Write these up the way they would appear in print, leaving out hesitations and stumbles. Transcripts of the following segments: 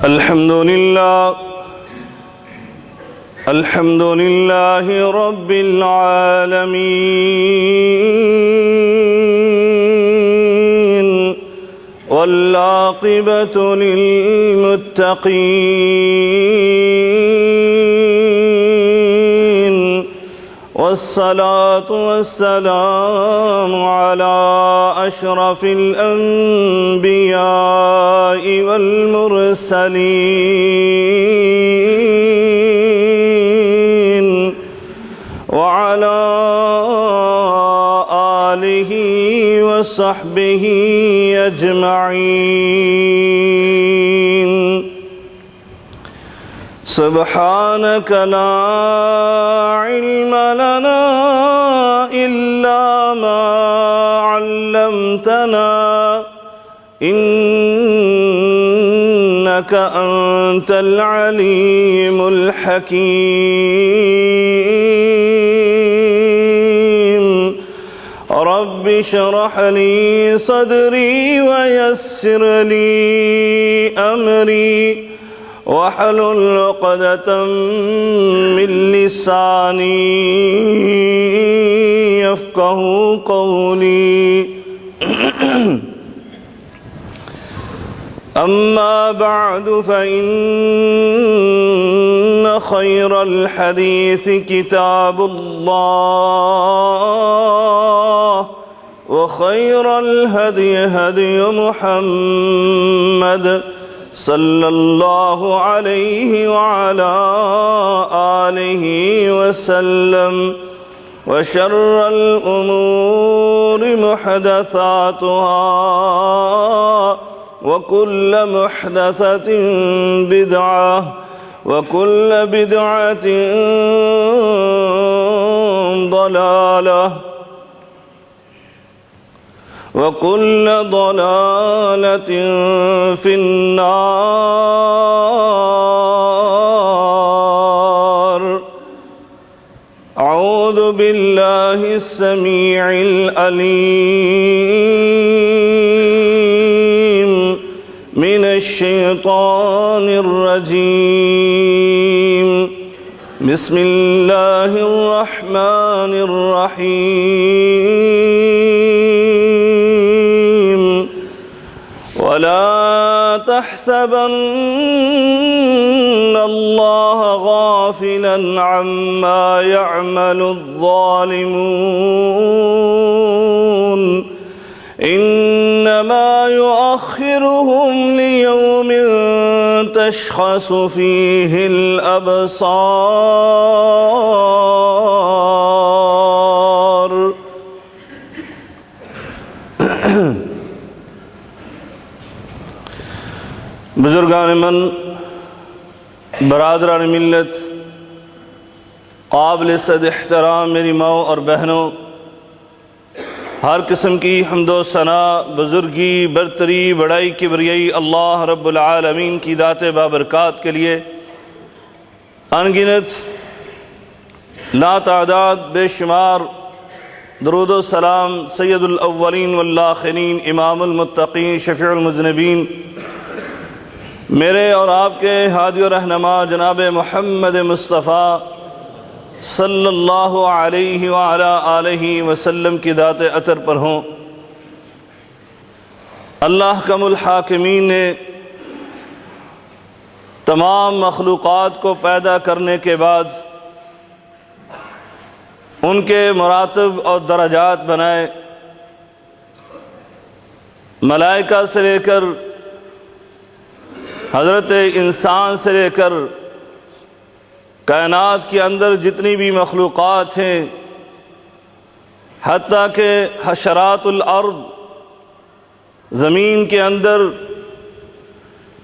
الحمد لله رب العالمين والعاقبة للمتقين والصلاة والسلام على أشرف الأنبياء والمرسلين وعلى آله وصحبه أجمعين. سبحانك لا علم لنا إلا ما علمتنا إنك أنت العليم الحكيم. رب اشرح لي صدري ويسر لي أمري واحلل عقدة من لساني يفقه قولي. أما بعد فإن خير الحديث كتاب الله وخير الهدي هدي محمد صلى الله عليه وعلى آله وسلم وشر الأمور محدثاتها وكل محدثة بدعة وكل بدعة ضلالة وكل ضلالة في النار. أعوذ بالله السميع العليم من الشيطان الرجيم. بسم الله الرحمن الرحيم. ولا تحسبن الله غافلا عما يعمل الظالمون إنما يؤخرهم ليوم تشخص فيه الأبصار. بزرگان من، برادران ملت، قابل صد احترام میری ماؤں اور بہنوں، ہر قسم کی حمد و ثنا، بزرگی، برتری، بڑائی، کبریائی اللہ رب العالمین کی ذات بابرکات کے لیے انگنت لا تعداد بے شمار درود و سلام سید الاولین والآخرین، امام المتقین، شفیع المذنبین، میرے اور آپ کے ہادی و رہنما جناب محمد مصطفیٰ صلی اللہ علیہ وعلا آلہ وسلم کی ذات اطہر پر ہوں۔ اللہ کم الحاکمین نے تمام مخلوقات کو پیدا کرنے کے بعد ان کے مراتب اور درجات بنائے، ملائکہ سے لے کر حضرت انسان سے لے کر کائنات کے اندر جتنی بھی مخلوقات ہیں، حتیٰ کہ حشرات الارض، زمین کے اندر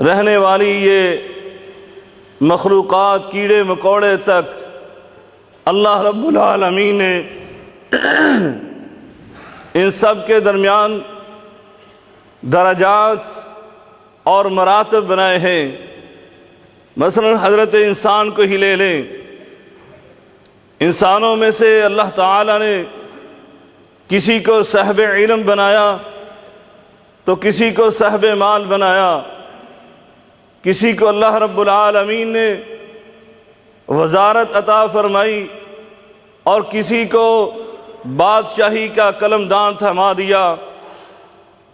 رہنے والی یہ مخلوقات، کیڑے مکوڑے تک اللہ رب العالمین نے ان سب کے درمیان درجات اور مراتب بنائے ہیں۔ مثلا حضرت انسان کو ہی لے لیں، انسانوں میں سے اللہ تعالیٰ نے کسی کو صاحب علم بنایا تو کسی کو صاحب مال بنایا، کسی کو اللہ رب العالمین نے وزارت عطا فرمائی اور کسی کو بادشاہی کا قلمدان تھما دیا،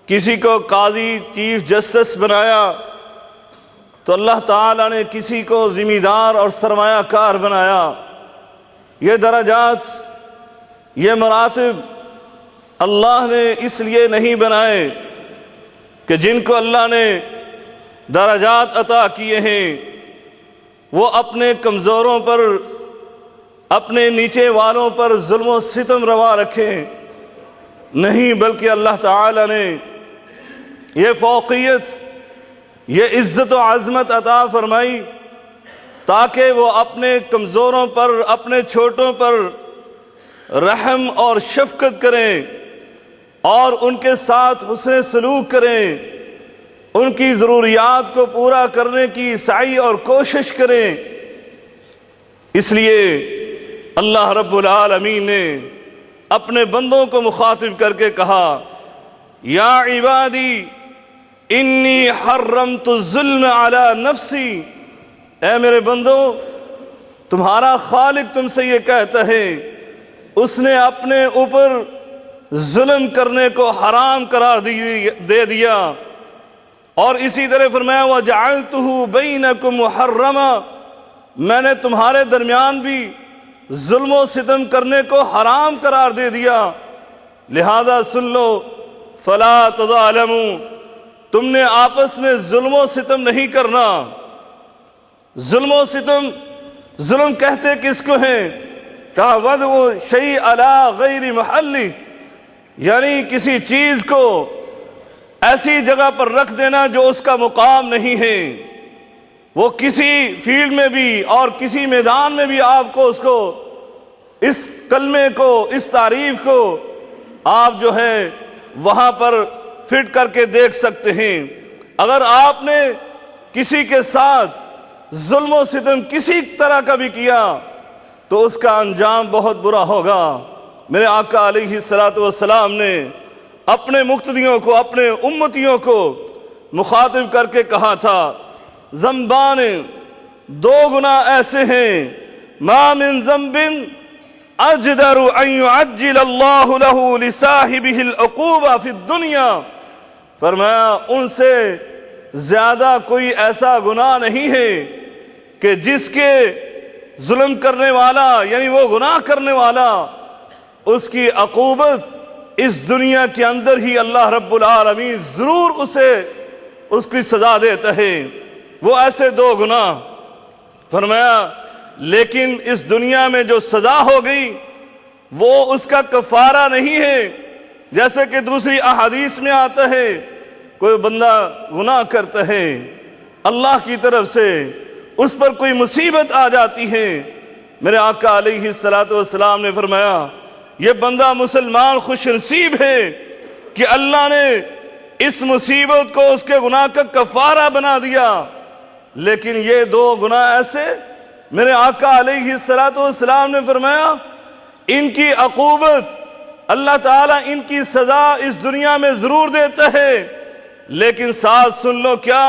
کسی کو قاضی چیف جسٹس بنایا، تو اللہ تعالیٰ نے کسی کو ذمہ دار اور سرمایہ کار بنایا۔ یہ درجات، یہ مراتب اللہ نے اس لیے نہیں بنائے کہ جن کو اللہ نے درجات عطا کیے ہیں وہ اپنے کمزوروں پر، اپنے نیچے والوں پر ظلم و ستم روا رکھیں، نہیں، بلکہ اللہ تعالیٰ نے یہ فوقیت، یہ عزت و عظمت عطا فرمائی تاکہ وہ اپنے کمزوروں پر، اپنے چھوٹوں پر رحم اور شفقت کریں اور ان کے ساتھ حسن سلوک کریں، ان کی ضروریات کو پورا کرنے کی سعی اور کوشش کریں۔ اس لیے اللہ رب العالمین نے اپنے بندوں کو مخاطب کر کے کہا، یا عبادی انی حرمت الظلم علی نفسی، اے میرے بندو، تمہارا خالق تم سے یہ کہتا ہے اس نے اپنے اوپر ظلم کرنے کو حرام قرار دے دیا، اور اسی طرح فرمایا وَجَعَلْتُهُ بَيْنَكُمْ مُحَرَّمًا، میں نے تمہارے درمیان بھی ظلم و ستم کرنے کو حرام قرار دے دیا، لہذا سن لو فَلَا تَظَالَمُوا، تم نے آپس میں ظلم و ستم نہیں کرنا۔ ظلم و ستم، ظلم کہتے کس کو ہیں؟ کہا وَضْعُ شَيْءٍ عَلَىٰ غَيْرِ مَحَلِّهِ، یعنی کسی چیز کو ایسی جگہ پر رکھ دینا جو اس کا مقام نہیں ہے۔ وہ کسی فیلڈ میں بھی اور کسی میدان میں بھی آپ کو اس کو، اس کلمے کو، اس تعریف کو آپ جو ہے وہاں پر فٹ کر کے دیکھ سکتے ہیں۔ اگر آپ نے کسی کے ساتھ ظلم و ستم کسی طرح کا بھی کیا تو اس کا انجام بہت برا ہوگا۔ میرے آقا علیہ السلام نے اپنے مقتدیوں کو، اپنے امتیوں کو مخاطب کر کے کہا تھا، ذنبان، دو گناہ ایسے ہیں، ما من ذنب اجدر ان يعجل اللہ له لصاحبہ العقوبہ فی الدنیا، فرمایا ان سے زیادہ کوئی ایسا گناہ نہیں ہے کہ جس کے ظلم کرنے والا، یعنی وہ گناہ کرنے والا، اس کی عقوبت اس دنیا کے اندر ہی اللہ رب العالمین ضرور اسے اس کی سزا دیتا ہے۔ وہ ایسے دو گناہ، فرمایا لیکن اس دنیا میں جو سزا ہو گئی وہ اس کا کفارہ نہیں ہے، جیسے کہ دوسری احادیث میں آتا ہے کوئی بندہ گناہ کرتا ہے، اللہ کی طرف سے اس پر کوئی مصیبت آ جاتی ہے، میرے آقا علیہ السلام نے فرمایا یہ بندہ مسلمان خوش نصیب ہے کہ اللہ نے اس مصیبت کو اس کے گناہ کا کفارہ بنا دیا۔ لیکن یہ دو گناہ ایسے، میرے آقا علیہ السلام نے فرمایا ان کی عقوبت اللہ تعالیٰ ان کی سزا اس دنیا میں ضرور دیتا ہے، لیکن ساتھ سن لو کیا،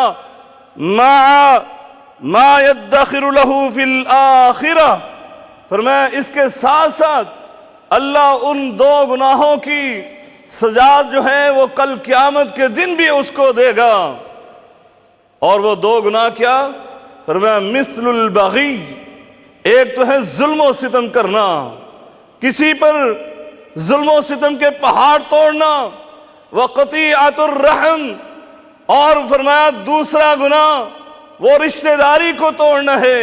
ما يدخر له فی الآخرہ، فرمایا اس کے ساتھ ساتھ اللہ ان دو گناہوں کی سزا جو ہے وہ کل قیامت کے دن بھی اس کو دے گا۔ اور وہ دو گناہ کیا؟ فرمایا مثل البغی، ایک تو ہے ظلم و ستم کرنا، کسی پر ظلم و ستم کے پہاڑ توڑنا، وقطیعۃ الرحم، اور فرمایا دوسرا گناہ وہ رشتہ داری کو توڑنا ہے۔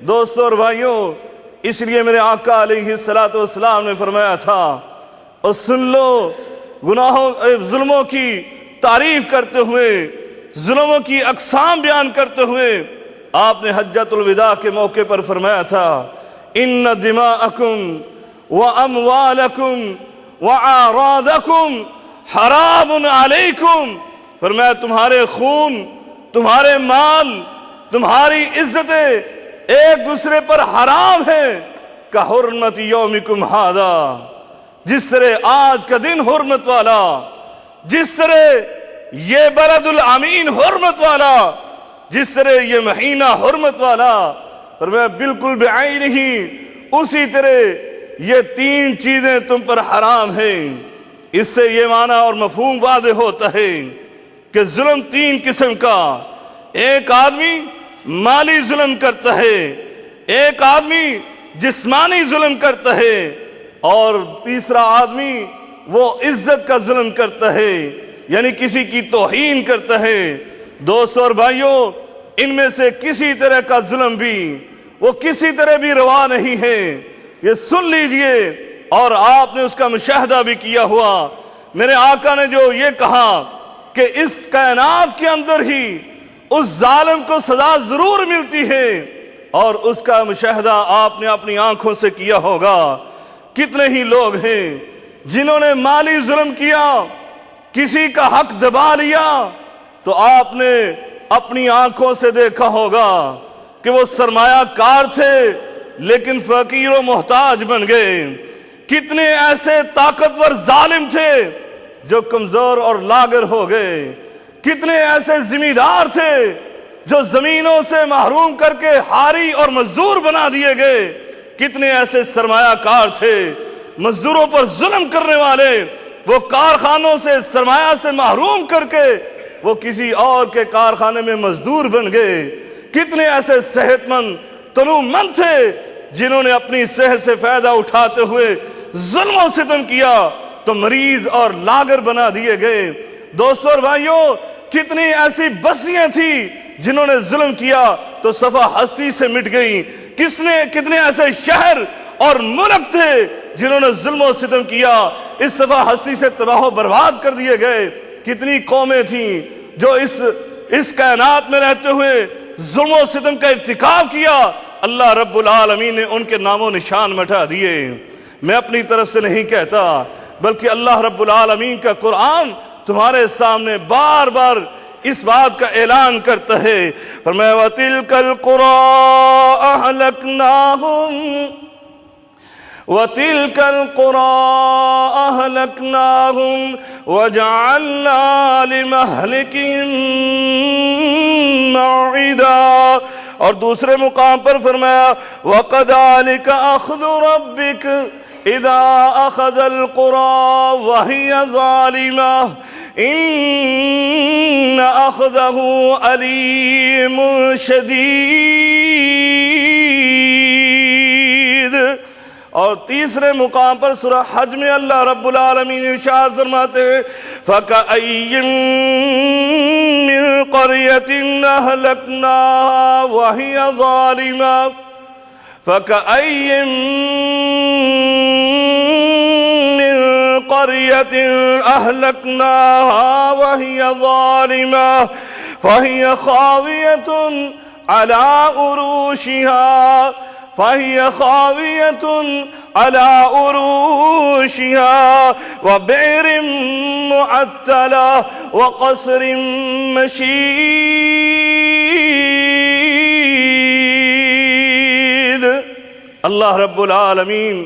دوستو اور بھائیوں، اس لیے میرے آقا علیہ السلام نے فرمایا تھا، اور سن لو گناہوں، ظلموں کی تعریف کرتے ہوئے، ظلموں کی اقسام بیان کرتے ہوئے آپ نے حجۃ الوداع کے موقع پر فرمایا تھا، ان دماءکم واموالکم واعراضکم حرام علیکم، فرمایا تمہارے خون، تمہارے مال، تمہاری عزتیں ایک دوسرے پر حرام ہے، کہ حرمت یومکم ھذا، جس طرح آج کا دن حرمت والا، جس طرح یہ بلد الامین حرمت والا، جس طرح یہ مہینہ حرمت والا، فرمایا بالکل بعین ہی اسی طرح یہ 3 چیزیں تم پر حرام ہیں۔ اس سے یہ معنی اور مفہوم واضح ہوتا ہے کہ ظلم 3 قسم کا، ایک آدمی مالی ظلم کرتا ہے، ایک آدمی جسمانی ظلم کرتا ہے، اور تیسرا آدمی وہ عزت کا ظلم کرتا ہے، یعنی کسی کی توہین کرتا ہے۔ دوستو اور بھائیوں، ان میں سے کسی طرح کا ظلم بھی وہ کسی طرح بھی روا نہیں ہے، یہ سن لیجئے، اور آپ نے اس کا مشاہدہ بھی کیا ہوا۔ میرے آقا نے جو یہ کہا کہ اس کائنات کے اندر ہی اس ظالم کو سزا ضرور ملتی ہے، اور اس کا مشاہدہ آپ نے اپنی آنکھوں سے کیا ہوگا۔ کتنے ہی لوگ ہیں جنہوں نے مالی ظلم کیا، کسی کا حق دبا لیا، تو آپ نے اپنی آنکھوں سے دیکھا ہوگا کہ وہ سرمایہ کار تھے لیکن فقیر و محتاج بن گئے۔ کتنے ایسے طاقتور ظالم تھے جو کمزور اور لاغر ہو گئے، کتنے ایسے زمیندار تھے جو زمینوں سے محروم کر کے حاری اور مزدور بنا دیے گئے، کتنے ایسے سرمایہ کار تھے مزدوروں پر ظلم کرنے والے، وہ کارخانوں سے سرمایہ سے محروم کر کے وہ کسی اور کے کارخانے میں مزدور بن گئے۔ کتنے ایسے صحت مند تنوع مند تھے جنہوں نے اپنی صحت سے فائدہ اٹھاتے ہوئے ظلم و ستم کیا تو مریض اور لاغر بنا دیے گئے۔ دوستو اور بھائیوں، کتنی ایسی بستیاں تھیں جنہوں نے ظلم کیا تو صفحہ ہستی سے مٹ گئی۔ کتنے ایسے شہر اور ملک تھے جنہوں نے ظلم و ستم کیا، اس صفحہ ہستی سے تباہ و برباد کر دیے گئے۔ کتنی قومیں تھیں جو اس کائنات میں رہتے ہوئے ظلم و ستم کا ارتکاب کیا، اللہ رب العالمین نے ان کے نام و نشان مٹا دیے۔ میں اپنی طرف سے نہیں کہتا، بلکہ اللہ رب العالمین کا قرآن تمہارے سامنے بار بار اس بات کا اعلان کرتا ہے۔ فرمایا وَتِلْكَ الْقُرَىٰ أَهْلَكْنَاهُمْ وَتِلْكَ الْقُرَىٰ أَهْلَكْنَاهُمْ وَجَعَلْنَا لِمَهْلِكِهِمْ مَوْعِدًا، اور دوسرے مقام پر فرمایا وَكَذَلِكَ أَخْذُ رَبِّكَ إِذَا أَخَذَ الْقُرَىٰ وَهِيَ ظَالِمَةٌ إِنَّ أَخْذَهُ أَلِيمٌ شَدِيدٌ۔ اور تیسرے مقام پر سورہ حج میں اللہ رب العالمین ارشاد فرماتے ہیں فَكَأَيٍّ مِّن قَرْيَةٍ أَهْلَكْنَاهَا وَهِيَ ظَالِمَةٌ فَكَأَيٍّ مِّن قَرْيَةٍ أَهْلَكْنَاهَا وَهِيَ ظَالِمَةٌ فَهِيَ خَاوِيَةٌ عَلَىٰ عروشها وبئر معطلة وقصر مشيد۔ اللہ رب العالمین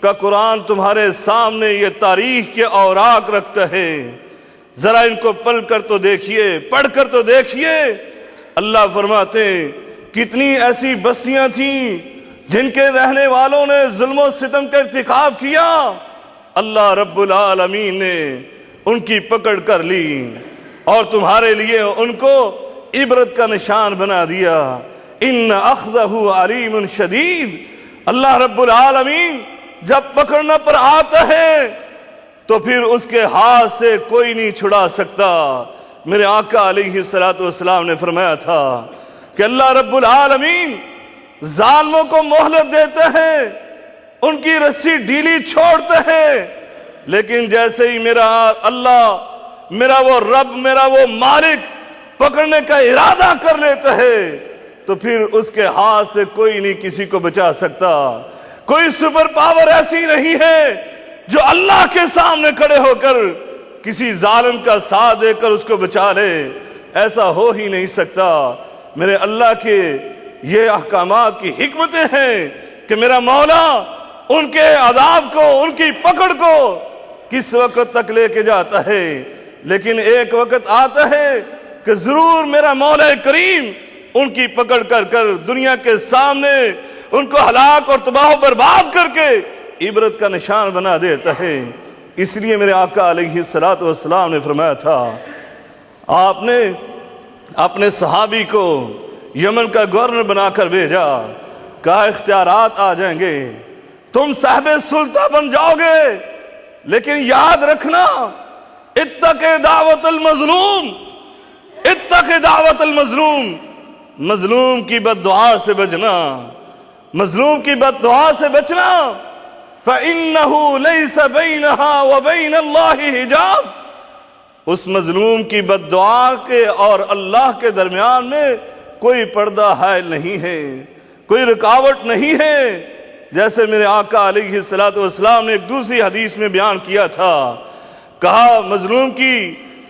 کا قرآن تمہارے سامنے یہ تاریخ کے اوراق رکھتا ہے، ذرا ان کو پڑھ کر تو دیکھیے، پڑھ کر تو دیکھیے۔ اللہ فرماتے ہیں کتنی ایسی بستیاں تھیں جن کے رہنے والوں نے ظلم و ستم کا ارتکاب کیا، اللہ رب العالمین نے ان کی پکڑ کر لی اور تمہارے لیے ان کو عبرت کا نشان بنا دیا۔ ان اخذہ علیم شدید، اللہ رب العالمین جب پکڑنا پر آتا ہے تو پھر اس کے ہاتھ سے کوئی نہیں چھڑا سکتا۔ میرے آقا علیہ السلام نے فرمایا تھا کہ اللہ رب العالمین ظالموں کو مہلت دیتے ہیں، ان کی رسی ڈھیلی چھوڑتے ہیں، لیکن جیسے ہی میرا اللہ، میرا وہ رب، میرا وہ مالک پکڑنے کا ارادہ کر لیتا ہے تو پھر اس کے ہاتھ سے کوئی نہیں کسی کو بچا سکتا۔ کوئی سپر پاور ایسی نہیں ہے جو اللہ کے سامنے کھڑے ہو کر کسی ظالم کا ساتھ دے کر اس کو بچا لے، ایسا ہو ہی نہیں سکتا۔ میرے اللہ کے یہ احکامات کی حکمتیں ہیں کہ میرا مولا ان کے عذاب کو، ان کی پکڑ کو کس وقت تک لے کے جاتا ہے، لیکن ایک وقت آتا ہے کہ ضرور میرا مولا کریم ان کی پکڑ کر دنیا کے سامنے ان کو ہلاک اور تباہ و برباد کر کے عبرت کا نشان بنا دیتا ہے۔ اس لیے میرے آقا علیہ السلام نے فرمایا تھا، آپ نے اپنے صحابی کو یمن کا گورنر بنا کر بھیجا، کہا اختیارات آ جائیں گے، تم صاحب سلطہ بن جاؤ گے، لیکن یاد رکھنا اتق دعوت المظلوم، اتق دعوت المظلوم، مظلوم کی بد دعا سے بچنا، مظلوم کی بد دعا سے بچنا، فَإِنَّهُ لَيْسَ بَيْنَهَا وَبَيْنَ اللَّهِ حجاب، اس مظلوم کی بد دعا کے اور اللہ کے درمیان میں کوئی پردہ حائل نہیں ہے، کوئی رکاوٹ نہیں ہے۔ جیسے میرے آقا علیہ السلام نے ایک دوسری حدیث میں بیان کیا تھا، کہا مظلوم کی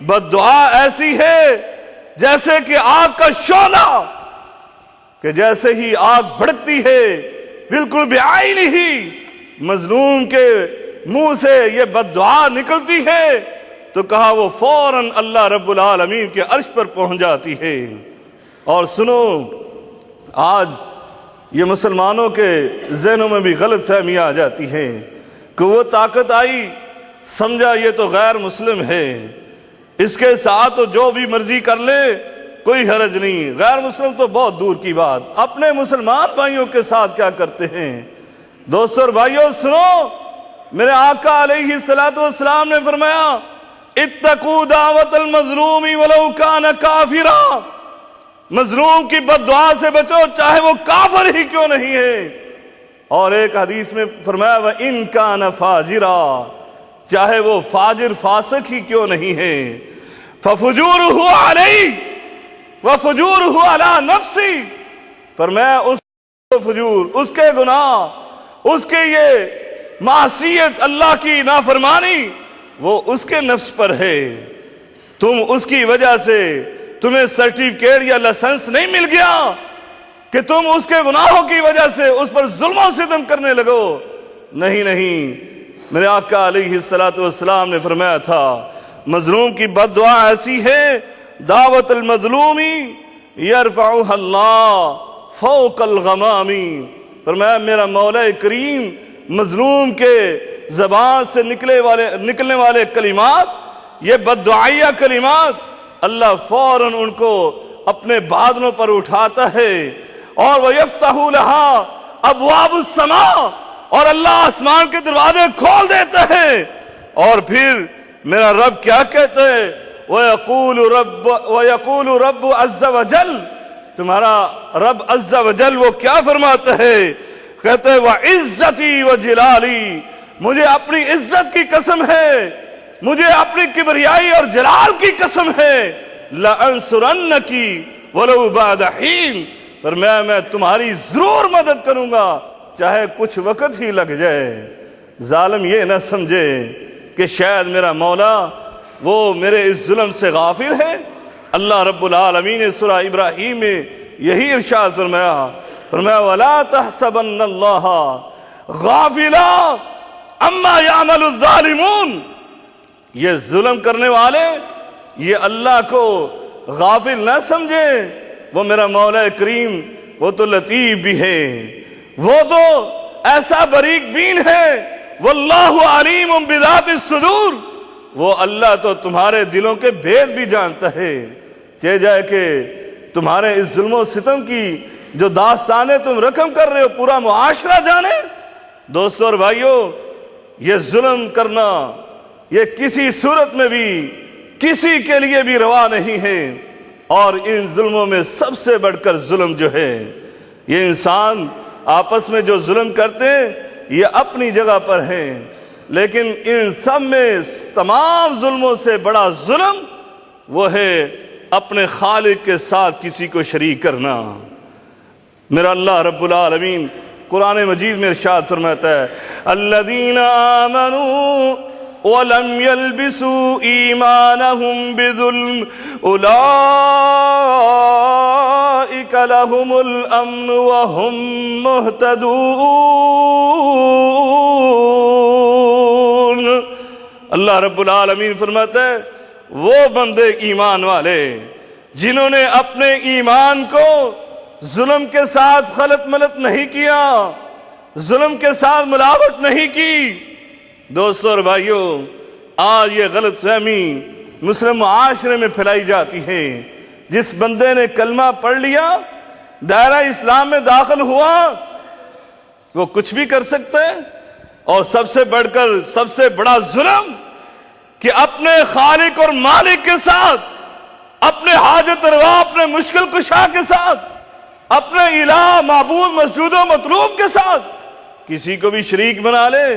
بد دعا ایسی ہے جیسے کہ آگ کا شعلہ، کہ جیسے ہی آگ بھڑکتی ہے بالکل بعینہ ہی مظلوم کے منہ سے یہ بد دعا نکلتی ہے، تو کہا وہ فوراً اللہ رب العالمین کے عرش پر پہنچ جاتی ہے۔ اور سنو، آج یہ مسلمانوں کے ذہنوں میں بھی غلط فہمی آ جاتی ہے کہ وہ طاقت آئی، سمجھا یہ تو غیر مسلم ہے، اس کے ساتھ تو جو بھی مرضی کر لے کوئی حرج نہیں، غیر مسلم تو بہت دور کی بات، اپنے مسلمان بھائیوں کے ساتھ کیا کرتے ہیں؟ دوستو اور بھائیوں سنو، میرے آقا علیہ السلام نے فرمایا اتقوا دعوت المظلوم ولو کان کافرا، مظلوم کی بد دعا سے بچو چاہے وہ کافر ہی کیوں نہیں ہے۔ اور ایک حدیث میں فرمایا وَإِن كَانَ فَاجِرًا، چاہے وہ فاجر فاسق ہی کیوں نہیں ہے، فَفُجُورُهُ عَلَيْهِ وَفُجُورُهُ عَلَى نَفْسِهِ، فرمایا اس فجور، اس کے گناہ، اس کے یہ معصیت، اللہ کی نافرمانی، وہ اس کے نفس پر ہے، تم اس کی وجہ سے تمہیں سرٹیفکیٹ یا لائسنس نہیں مل گیا کہ تم اس کے گناہوں کی وجہ سے اس پر ظلم و ستم کرنے لگو، نہیں نہیں، میرے آقا علیہ السلام نے فرمایا تھا مظلوم کی بد دعا ایسی ہے دعوت المظلومی یرفعها اللہ فوق الغمامی، فرمایا میرا مولا کریم مظلوم کے زبان سے نکلنے والے کلمات، یہ بد دعائیہ کلمات، اللہ فوراً ان کو اپنے بادلوں پر اٹھاتا ہے، اور وَيَفْتَحُ لَهَا أَبْوَابُ السَّمَاءِ، اور اللہ آسمان کے دروازے کھول دیتا ہے، اور پھر میرا رب کیا کہتا ہے وَيَقُولُ رَبُّ عَزَّ وَجَلْ، تمہارا رب عز و جل وہ کیا فرماتا ہے، کہتے ہیں وَعِزَّتِي وَجِلَالِي، مجھے اپنی عزت کی قسم ہے، مجھے اپنی کبریائی اور جلال کی قسم ہے، لَأَنصُرَنَّكِ وَلَوْ بَعْدَ حِينٍ، فرمایا میں تمہاری ضرور مدد کروں گا چاہے کچھ وقت ہی لگ جائے۔ ظالم یہ نہ سمجھے کہ شاید میرا مولا وہ میرے اس ظلم سے غافل ہے۔ اللہ رب العالمین نے سورہ ابراہیم میں یہی ارشاد فرمایا وَلَا تَحْسَبَنَّ اللَّهَ غَافِلًا عَمَّا يَعْمَلُ الظَّالِمُونَ، یہ ظلم کرنے والے یہ اللہ کو غافل نہ سمجھیں، وہ میرا مولا کریم وہ تو لطیف بھی ہے، وہ تو ایسا باریک بین ہے، وَاللَّهُ عَلِيمٌ بِذَاتِ الصُّدُورِ، وہ اللہ تو تمہارے دلوں کے بھید بھی جانتا ہے، چاہے جائے کہ تمہارے اس ظلم و ستم کی جو داستانیں تم رقم کر رہے ہو پورا معاشرہ جانے۔ دوستو اور بھائیو، یہ ظلم کرنا یہ کسی صورت میں بھی کسی کے لیے بھی روا نہیں ہے، اور ان ظلموں میں سب سے بڑھ کر ظلم جو ہے یہ انسان آپس میں جو ظلم کرتے ہیں یہ اپنی جگہ پر ہیں، لیکن ان سب میں تمام ظلموں سے بڑا ظلم وہ ہے اپنے خالق کے ساتھ کسی کو شریک کرنا۔ میرا اللہ رب العالمین قرآن مجید میں ارشاد فرماتا ہے الذین آمنوا وَلَمْ يَلْبِسُوا إِيمَانَهُمْ بِظُلْمٍ أُولَئِكَ لَهُمُ الْأَمْنُ وَهُمْ مُهْتَدُونَ۔ اللہ رب العالمین فرماتا ہے وہ بندے ایمان والے جنہوں نے اپنے ایمان کو ظلم کے ساتھ خلط ملط نہیں کیا، ظلم کے ساتھ ملاوٹ نہیں کی۔ دوستو اور بھائیو، آج یہ غلط فہمی مسلم معاشرے میں پھیلائی جاتی ہے، جس بندے نے کلمہ پڑھ لیا، دائرہ اسلام میں داخل ہوا، وہ کچھ بھی کر سکتا ہے۔ اور سب سے بڑھ کر سب سے بڑا ظلم کہ اپنے خالق اور مالک کے ساتھ، اپنے حاجت روا، اپنے مشکل کشا کے ساتھ، اپنے الہ معبود مسجود و مطلوب کے ساتھ کسی کو بھی شریک بنا لے،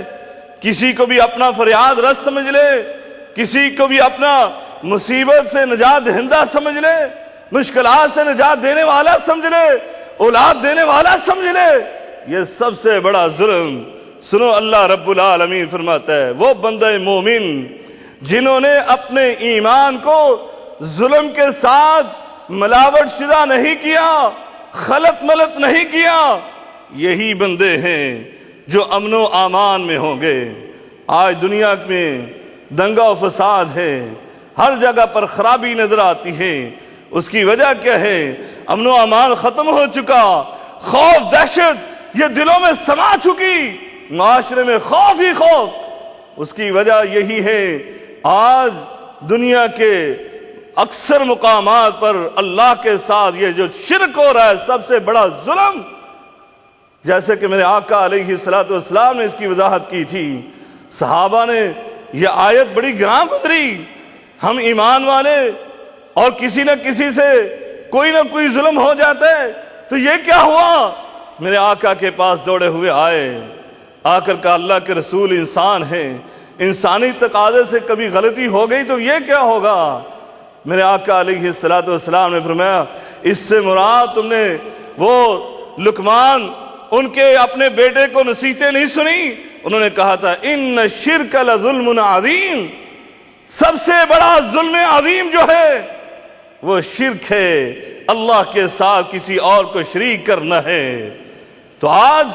کسی کو بھی اپنا فریاد رس سمجھ لے، کسی کو بھی اپنا مصیبت سے نجات دہندہ سمجھ لے، مشکلات سے نجات دینے والا سمجھ لے، اولاد دینے والا سمجھ لے، یہ سب سے بڑا ظلم۔ سنو، اللہ رب العالمین فرماتا ہے وہ بندہ مومن جنہوں نے اپنے ایمان کو ظلم کے ساتھ ملاوٹ شدہ نہیں کیا، خلط ملط نہیں کیا، یہی بندے ہیں جو امن و امان میں ہوں گے۔ آج دنیا میں دنگا و فساد ہے، ہر جگہ پر خرابی نظر آتی ہے۔ اس کی وجہ کیا ہے؟ امن و امان ختم ہو چکا، خوف دہشت یہ دلوں میں سما چکی، معاشرے میں خوف ہی خوف۔ اس کی وجہ یہی ہے آج دنیا کے اکثر مقامات پر اللہ کے ساتھ یہ جو شرک ہو رہا ہے، سب سے بڑا ظلم۔ جیسے کہ میرے آقا علیہ السلام نے اس کی وضاحت کی تھی، صحابہ نے یہ آیت بڑی گراں گزری، ہم ایمان والے اور کسی نہ کسی سے کوئی نہ کوئی ظلم ہو جاتا ہے تو یہ کیا ہوا؟ میرے آقا کے پاس دوڑے ہوئے آئے، آ کر کہا اللہ کے رسول انسان ہیں، انسانی تقاضے سے کبھی غلطی ہو گئی تو یہ کیا ہوگا؟ میرے آقا علیہ السلام نے فرمایا اس سے مراد تم نے وہ لقمان ان کے اپنے بیٹے کو نصیحتیں نہیں سنی؟ انہوں نے کہا تھا ان الشرک لظلم عظیم، سب سے بڑا ظلم عظیم جو ہے وہ شرک ہے، اللہ کے ساتھ کسی اور کو شریک کرنا ہے۔ تو آج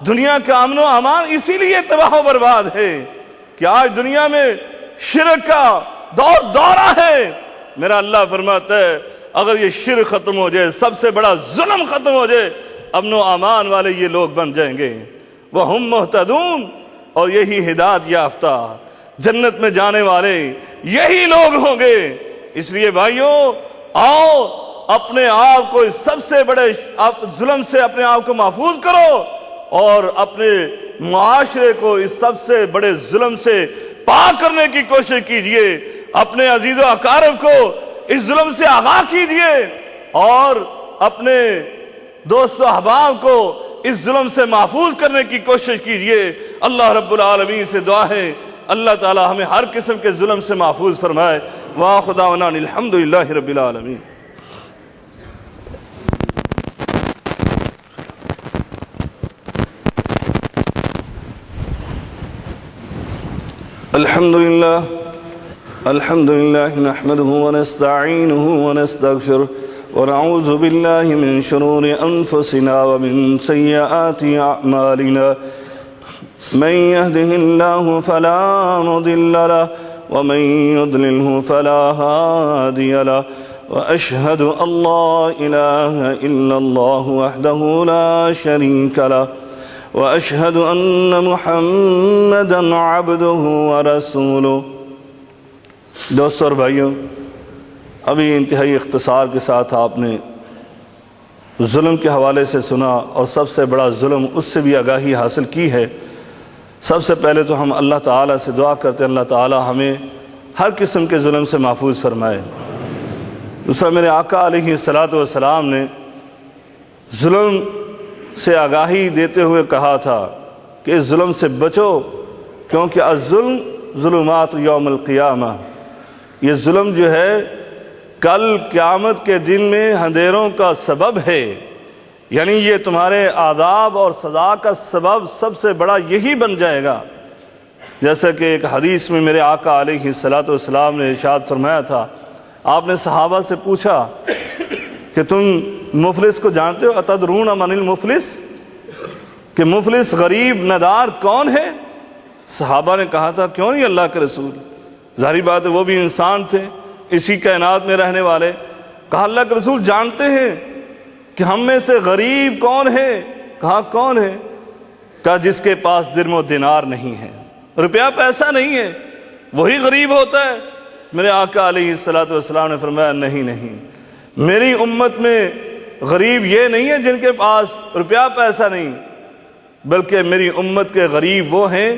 دنیا کا امن و امان اسی لیے تباہ و برباد ہے کہ آج دنیا میں شرک کا دورہ ہے۔ میرا اللہ فرماتا ہے اگر یہ شرک ختم ہو جائے، سب سے بڑا ظلم ختم ہو جائے، امن و امان والے یہ لوگ بن جائیں گے، وَهُمْ مُهْتَدُونَ، اور یہی ہدایت یافتہ جنت میں جانے والے یہی لوگ ہوں گے۔ اس لیے بھائیوں، آؤ اپنے آپ کو اس سب سے بڑے ظلم سے اپنے آپ کو محفوظ کرو، اور اپنے معاشرے کو اس سب سے بڑے ظلم سے پاک کرنے کی کوشش کیجئے، اپنے عزیز و اقارب کو اس ظلم سے آگاہ کیجئے، اور اپنے دوست و احباب کو اس ظلم سے محفوظ کرنے کی کوشش کیجئے۔ اللہ رب العالمین سے دعا ہے اللہ تعالی ہمیں ہر قسم کے ظلم سے محفوظ فرمائے۔ وآخر دعوانا الحمدللہ رب العالمین۔ الحمد لله نحمده ونستعينه ونستغفره ونعوذ بالله من شرور أنفسنا ومن سيئات أعمالنا، من يهده الله فلا مضل له ومن يضلله فلا هادي له، وأشهد أن لا إله إلا الله وحده لا شريك له، وأشهد أن محمدًا عبده ورسوله۔ دوستو اور بھائیوں، ابھی انتہائی اختصار کے ساتھ آپ نے ظلم کے حوالے سے سنا، اور سب سے بڑا ظلم اس سے بھی آگاہی حاصل کی ہے۔ سب سے پہلے تو ہم اللہ تعالیٰ سے دعا کرتے ہیں اللہ تعالیٰ ہمیں ہر قسم کے ظلم سے محفوظ فرمائے۔ دوسرا، میرے آقا علیہ السلام نے ظلم سے آگاہی دیتے ہوئے کہا تھا کہ اس ظلم سے بچو، کیونکہ الظلم ظلمات یوم القیامہ، یہ ظلم جو ہے کل قیامت کے دن میں اندھیروں کا سبب ہے، یعنی یہ تمہارے عذاب اور سزا کا سبب سب سے بڑا یہی بن جائے گا۔ جیسا کہ ایک حدیث میں میرے آقا علیہ السلام نے ارشاد فرمایا تھا، آپ نے صحابہ سے پوچھا کہ تم مفلس کو جانتے ہو؟ اتدرون من المفلس، کہ مفلس غریب ندار کون ہے؟ صحابہ نے کہا تھا کیوں نہیں اللہ کے رسول، ظاہری بات ہے وہ بھی انسان تھے، اسی کائنات میں رہنے والے، کہا اللہ کے رسول جانتے ہیں کہ ہم میں سے غریب کون ہے؟ کہا کون ہے؟ کہا جس کے پاس درم و دینار نہیں ہے، روپیہ پیسہ نہیں ہے، وہی غریب ہوتا ہے۔ میرے آقا علیہ السلام نے فرمایا نہیں نہیں، میری امت میں غریب یہ نہیں ہے جن کے پاس روپیہ پیسہ نہیں، بلکہ میری امت کے غریب وہ ہیں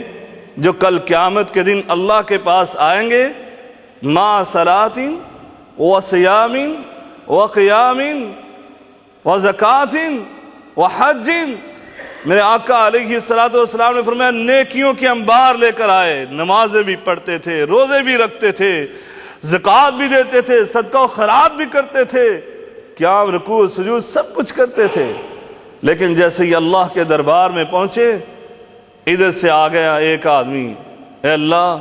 جو کل قیامت کے دن اللہ کے پاس آئیں گے ما صلاۃ و صیام و قیام و زکوٰۃ و حج۔ میرے آقا علیہ السلام نے فرمایا نیکیوں کے انبار لے کر آئے، نمازیں بھی پڑھتے تھے، روزے بھی رکھتے تھے، زکوٰۃ بھی دیتے تھے، صدقہ و خیرات بھی کرتے تھے، قیام رکوع سجود سب کچھ کرتے تھے، لیکن جیسے ہی اللہ کے دربار میں پہنچے ادھر سے آ گیا ایک آدمی، اے اللہ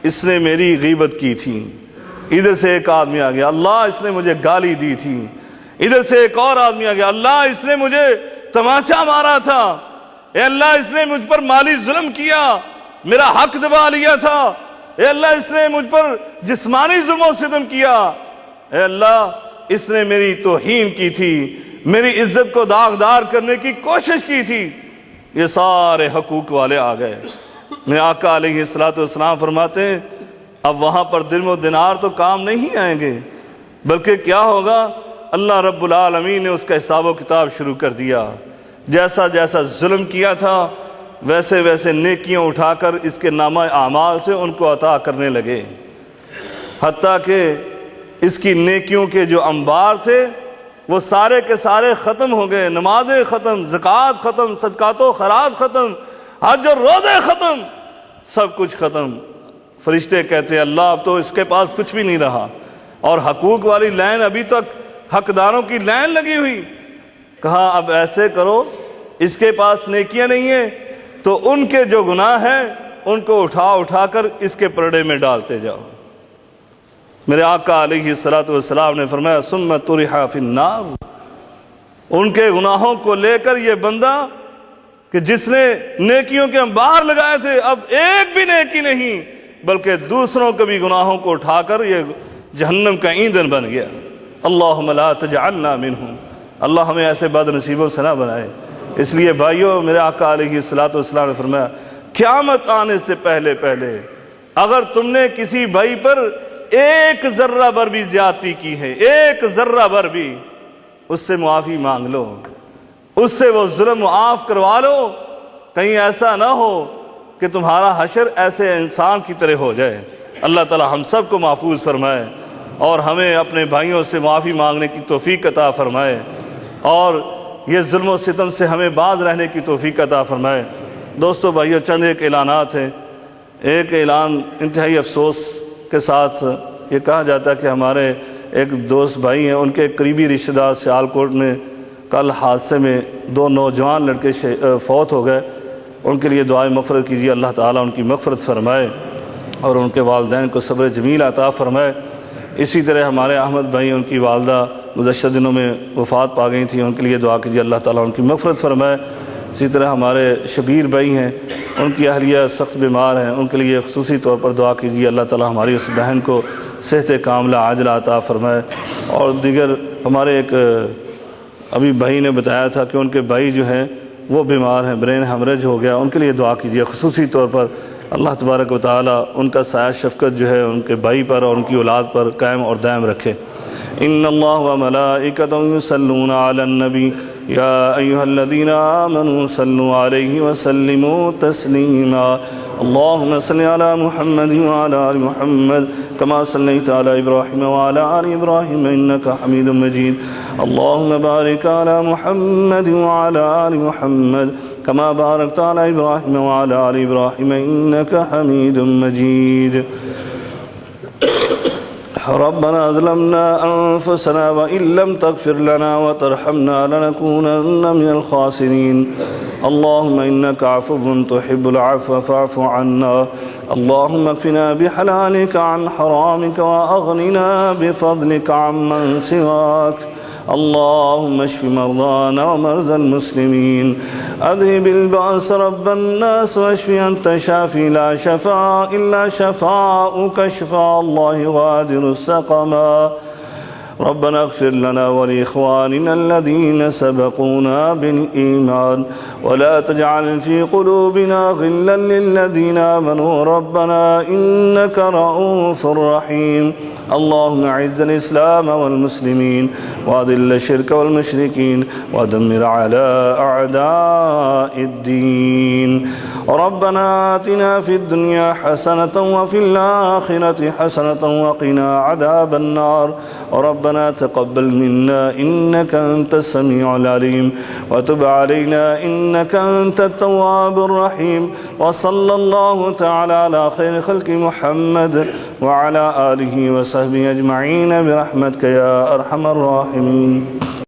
اس نے میری غیبت کی تھی، ادھر سے ایک آدمی آ گیا، اللہ اس نے مجھے گالی دی تھی، ادھر سے ایک اور آدمی آ گیا، اللہ اس نے مجھے تماچا مارا تھا، اے اللہ اس نے مجھ پر مالی ظلم کیا، میرا حق دبا لیا تھا، اے اللہ اس نے مجھ پر جسمانی ظلم و ستم کیا، اے اللہ اس نے میری توہین کی تھی، میری عزت کو داغدار کرنے کی کوشش کی تھی۔ یہ سارے حقوق والے آ گئے۔ میرے آقا علیہ السلام فرماتے ہیں اب وہاں پر درم و دینار تو کام نہیں آئیں گے، بلکہ کیا ہوگا؟ اللہ رب العالمین نے اس کا حساب و کتاب شروع کر دیا، جیسا جیسا ظلم کیا تھا ویسے ویسے نیکیاں اٹھا کر اس کے نامہ اعمال سے ان کو عطا کرنے لگے، حتیٰ کہ اس کی نیکیوں کے جو انبار تھے وہ سارے کے سارے ختم ہو گئے، نمازیں ختم، زکوٰۃ ختم، صدقات و خیرات ختم، حج اور روزے ختم، سب کچھ ختم۔ فرشتے کہتے ہیں اللہ اب تو اس کے پاس کچھ بھی نہیں رہا، اور حقوق والی لائن ابھی تک حقداروں کی لائن لگی ہوئی۔ کہا اب ایسے کرو، اس کے پاس نیکیاں نہیں ہیں تو ان کے جو گناہ ہیں ان کو اٹھا کر اس کے پرڑے میں ڈالتے جاؤ۔ میرے آقا علیہ السلام نے فرمایا ثم طرح فی النار، ان کے گناہوں کو لے کر یہ بندہ کہ جس نے نیکیوں کے انبار لگائے تھے اب ایک بھی نیکی نہیں، بلکہ دوسروں کے بھی گناہوں کو اٹھا کر یہ جہنم کا ایندھن بن گیا۔ اللہم لا تجعلنا منہم، اللہ ہمیں ایسے بد نصیبوں سے نہ بنائے۔ اس لیے بھائیو، میرے آقا علیہ السلام نے فرمایا قیامت آنے سے پہلے اگر تم نے کسی بھائی پر ایک ذرہ بھر بھی زیادتی کی ہے، ایک ذرہ بھر بھی، اس سے معافی مانگ لو، اس سے وہ ظلم معاف کروا لو، کہیں ایسا نہ ہو کہ تمہارا حشر ایسے انسان کی طرح ہو جائے۔ اللہ تعالی ہم سب کو محفوظ فرمائے اور ہمیں اپنے بھائیوں سے معافی مانگنے کی توفیق عطا فرمائے، اور یہ ظلم و ستم سے ہمیں باز رہنے کی توفیق عطا فرمائے۔ دوستو بھائیو، چند ایک اعلانات ہیں۔ ایک اعلان انتہائی افسوس کے ساتھ یہ کہا جاتا ہے کہ ہمارے ایک دوست بھائی ہیں، ان کے قریبی رشتہ دار سیالکوٹ میں کل حادثے میں 2 نوجوان لڑکے فوت ہو گئے۔ ان کے لیے دعائیں مغفرت کیجیے، اللہ تعالیٰ ان کی مغفرت فرمائے اور ان کے والدین کو صبر جمیل عطا فرمائے۔ اسی طرح ہمارے احمد بھائی، ان کی والدہ گزشتہ دنوں میں وفات پا گئی تھیں، ان کے لیے دعا کیجیے، اللہ تعالیٰ ان کی مغفرت فرمائے۔ اسی طرح ہمارے شبیر بھائی ہیں، ان کی اہلیہ سخت بیمار ہیں، ان کے لیے خصوصی طور پر دعا کیجیے، اللہ تعالیٰ ہماری اس بہن کو صحت کاملہ عاجلہ عطا فرمائے۔ اور دیگر ہمارے ایک ابھی بھائی نے بتایا تھا کہ ان کے بھائی جو ہیں وہ بیمار ہیں، برین ہیمریج ہو گیا، ان کے لیے دعا کیجیے خصوصی طور پر، اللہ تبارک و تعالیٰ ان کا سایہ شفقت جو ہے ان کے بھائی پر اور ان کی اولاد پر قائم اور دائم رکھے۔ ان اللہ وملائکتہ یصلون علی النبی یا ایھا الذین آمنوا صلوا علیہ وسلموا تسلیما اللہم صل علی محمد وعلی آل محمد کما صلیت علی ابراہیم وعلی آل ابراہیم انک حمید مجید اللہم بارک علی محمد وعلی آل محمد كما باركت على إبراهيم وعلى آل إبراهيم إنك حميد مجيد ربنا ظلمنا أنفسنا وإن لم تغفر لنا وترحمنا لنكونن من الخاسرين اللهم إنك عفو تحب العفو فاعف عنا اللهم اكفنا بحلالك عن حرامك وأغننا بفضلك عمن سواك اللهم اشف مرضانا ومرضى المسلمين اذهب البأس رب الناس واشف أنت شافي لا شفاء إلا شفاؤك شفاء الله غادر السقما ربنا اغفر لنا ولإخواننا الذين سبقونا بالإيمان ولا تجعل في قلوبنا غلا للذين آمنوا ربنا إنك رؤوف رحيم. اللهم أعز الإسلام والمسلمين وأذل الشرك والمشركين ودمر على أعداء الدين. ربنا آتنا في الدنيا حسنة وفي الآخرة حسنة وقنا عذاب النار. ربنا تقبل منا إنك أنت السميع العليم وتب علينا إنك أنت التواب الرحيم. وصلى الله تعالى على خير خلق محمد وعلى آله وصحبه أجمعين برحمتك يا أرحم الراحمين.